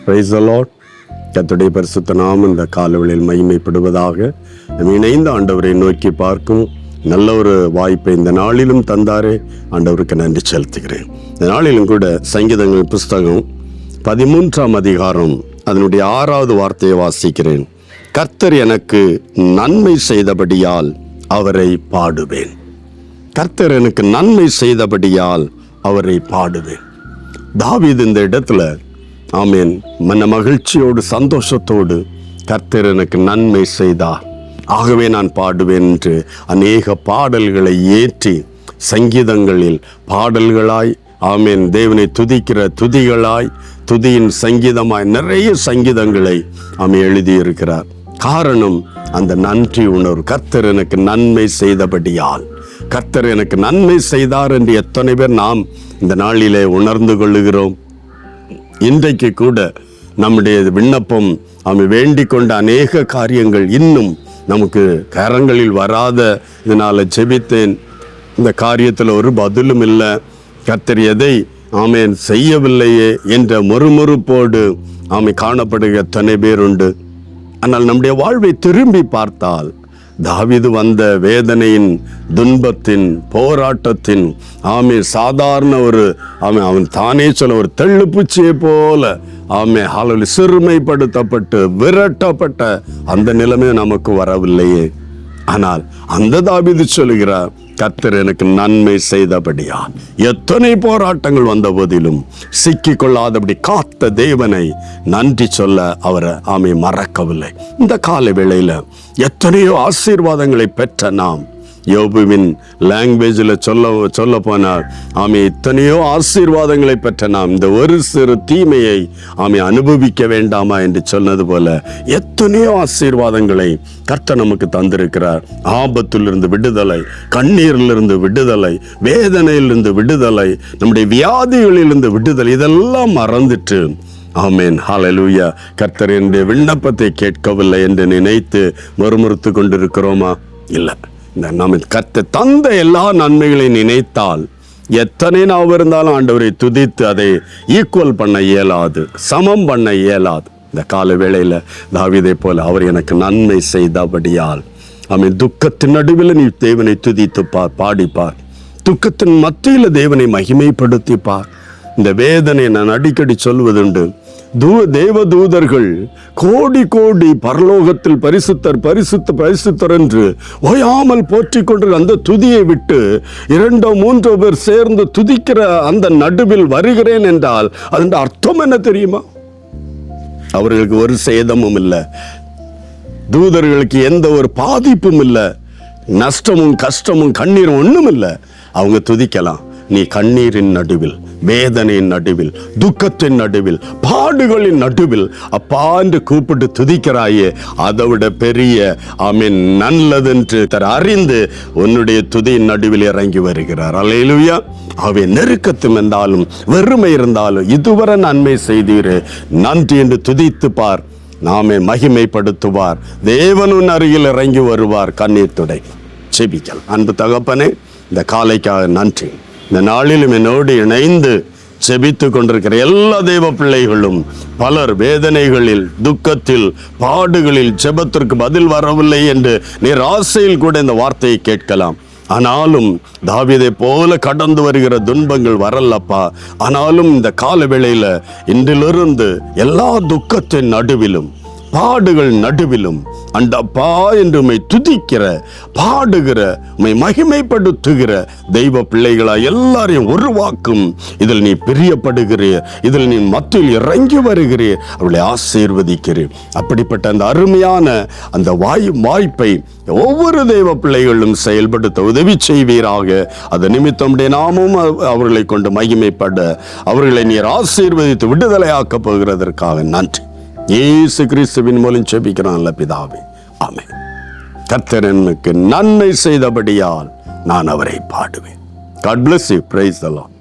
Praise the Lord. கர்த்தருடைய பரிசுத்த நாமம் இந்த காலவெளியில் மகிமைப்படுவதாக. நம்ம இணைந்த ஆண்டவரை நோக்கி பார்க்கும் நல்ல ஒரு வாய்ப்பை இந்த நாளிலும் தந்தாரே, ஆண்டவருக்கு நன்றி செலுத்துகிறேன். இந்த நாளிலும் கூட சங்கீதங்கள் புஸ்தகம் 13ஆம் அதிகாரம் அதனுடைய 6வது வார்த்தையை வாசிக்கிறேன். கர்த்தர் எனக்கு நன்மை செய்தபடியால் அவரை பாடுவேன். கர்த்தர் எனக்கு நன்மை செய்தபடியால் அவரை பாடுவேன். தாவீது இந்த இடத்துல ஆமேன் மன மகிழ்ச்சியோடு சந்தோஷத்தோடு கர்த்தர் எனக்கு நன்மை செய்தார், ஆகவே நான் பாடுவேன் என்று அநேக பாடல்களை ஏற்றி சங்கீதங்களில் பாடல்களாய் ஆமேன் தேவனை துதிக்கிற துதிகளாய் துதியின் சங்கீதமாய் நிறைய சங்கீதங்களை ஆமே எழுதியிருக்கிறார். காரணம் அந்த நன்றி உணர்வு. கர்த்தர் எனக்கு நன்மை செய்தபடியால், கர்த்தர் எனக்கு நன்மை செய்தார் என்று எத்தனை பேர் நாம் இந்த நாளிலே உணர்ந்து கொள்ளுகிறோம். இன்றைக்கு கூட நம்முடைய விண்ணப்பம் அவன் வேண்டிக் கொண்ட அநேக காரியங்கள் இன்னும் நமக்கு கரங்களில் வராத இதனால ஜெபித்தேன், இந்த காரியத்தில் ஒரு பதிலும் இல்லை, கர்த்தர் எதை ஆமேன் செய்யவில்லையே என்ற முறுமுறுப்போடு ஆமை காணப்படுகிற எத்தனை பேர் உண்டு. ஆனால் நம்முடைய வாழ்வை திரும்பி பார்த்தால் தாவீது வந்த வேதனையின் துன்பத்தின் போராட்டத்தின் சாதாரண ஒரு அவன் தானே சொல்ல ஒரு தெள்ளுப்பூச்சியை போல சிறுமைப்படுத்தப்பட்டு விரட்டப்பட்ட அந்த நிலைமை நமக்கு வரவில்லையே. ஆனால் அந்த தாவீது சொல்லுகிறார், கர்த்தர் எனக்கு நன்மை செய்தபடியால். எத்தனை போராட்டங்கள் வந்த போதிலும் சிக்கிக் கொள்ளாதபடி காத்த தேவனை நன்றி சொல்ல அவரை மறக்கவில்லை. இந்த கால வேளையில எத்தனையோ ஆசீர்வாதங்களை பெற்ற நாம், யோபுவின் லாங்குவேஜில் சொல்ல போனால் இத்தனையோ ஆசீர்வாதங்களை பெற்ற நாம் இந்த ஒரு சிறு தீமையை அனுபவிக்க வேண்டாமா என்று சொன்னது போல எத்தனையோ ஆசீர்வாதங்களை கர்த்தர் நமக்கு தந்திருக்கிறார். ஆபத்திலிருந்து விடுதலை, கண்ணீரிலிருந்து விடுதலை, வேதனையிலிருந்து விடுதலை, நம்முடைய வியாதிகளிலிருந்து விடுதலை, இதெல்லாம் மறந்துட்டு ஆமேன் ஹல்லேலூயா கர்த்தர் என்னுடைய விண்ணப்பத்தை கேட்கவில்லை என்று நினைத்து முறுமுறுத்து கொண்டிருக்கிறோமா? இல்லை. நம்ம கர்த்தர் தந்த எல்லா நன்மைகளையும் நினைத்தால் எத்தனை நாள் இருந்தாலும் ஆண்டவரை துதித்து அதை ஈக்குவல் பண்ண இயலாது, சமம் பண்ண இயலாது. இந்த கால வேளையில் தாவீதை போல அவர் எனக்கு நன்மை செய்தபடியால் துக்கத்தின் நடுவில் நீ தேவனை துதித்து பாடிப்பார், துக்கத்தின் மத்தியில் தேவனை மகிமைப்படுத்திப்பார். இந்த வேதனை நான் அடிக்கடி சொல்வதுண்டு. தேவ தூதர்கள் கோடி கோடி பரலோகத்தில் பரிசுத்தர் பரிசுத்த பரிசுத்தர் என்று ஓயாமல் போற்றிக் கொண்டு அந்த துதியை விட்டு 2-3 பேர் சேர்ந்து துதிக்கிற அந்த நடுவில் வருகிறேன் என்றால் அதன் அர்த்தம் என்ன தெரியுமா? அவர்களுக்கு ஒரு சேதமும் இல்லை, தூதர்களுக்கு எந்த ஒரு பாதிப்பும் இல்லை, நஷ்டமும் கஷ்டமும் கண்ணீரும் ஒன்றும் இல்லை. அவங்க துதிக்கலாம். நீ கண்ணீரின் நடுவில், வேதனையின் நடுவில், துக்கத்தின் நடுவில், பாடுகளின் நடுவில் அப்பா என்று கூப்பிட்டு துதிக்கிறாயே, அதை விட பெரிய நல்லதென்று அறிந்து உன்னுடைய துதியின் நடுவில் இறங்கி வருகிறார். அல்லேலூயா. அவை நெருக்கத்தும் இருந்தாலும் வெறுமை இருந்தாலும் இதுவரை நன்மை செய்தீரே, நன்றி என்று துதித்து பார், நாமே மகிமைப்படுத்துவார். தேவனும் அருகில் இறங்கி வருவார். கண்ணீர் துடை செபிக்கல். அன்பு தகப்பனே, இந்த காலைக்காக நன்றி. இந்த நாளிலும் என்னோடு இணைந்து செபித்து கொண்டிருக்கிற எல்லா தேவ பிள்ளைகளும் பலர் வேதனைகளில், துக்கத்தில், பாடுகளில் ஜெபத்திற்கு பதில் வரவில்லை என்று நீர் ஆசையில் கூட இந்த வார்த்தையை கேட்கலாம். ஆனாலும் தாவீதை போல கடந்து வருகிற துன்பங்கள் வரலப்பா. ஆனாலும் இந்த கால வேளையில இன்றிலிருந்து எல்லா துக்கத்தின் நடுவிலும், பாடுகள் நடுவிலும் அண்டப்பா என்று உம்மை துதிக்கிற, பாடுகிற, உம்மை மகிமைப்படுத்துகிற தெய்வ பிள்ளைகளா எல்லாரையும் உருவாக்கும். இதில் நீ பிரியப்படுகிறீர், இதில் நீ மத்தியில் இறங்கி வருகிறீர், அவளை ஆசீர்வதிக்கிறீர். அப்படிப்பட்ட அந்த அருமையான அந்த வாய்ப்பை ஒவ்வொரு தெய்வ பிள்ளைகளும் செயல்படுத்த உதவி செய்வீராக. அது நிமித்தம் நாமும் அவர்களை கொண்டு மகிமைப்பட, அவர்களை நீர் ஆசீர்வதித்து விடுதலையாக்கப் போகிறதற்காக நன்றி. இயேசு கிறிஸ்துவின் மூலம் ஜெபிக்கிறான் பிதாவே, ஆமென். கர்த்தர் எனக்கு நன்மை செய்தபடியால் நான் அவரை பாடுவேன். God bless you. Praise the Lord.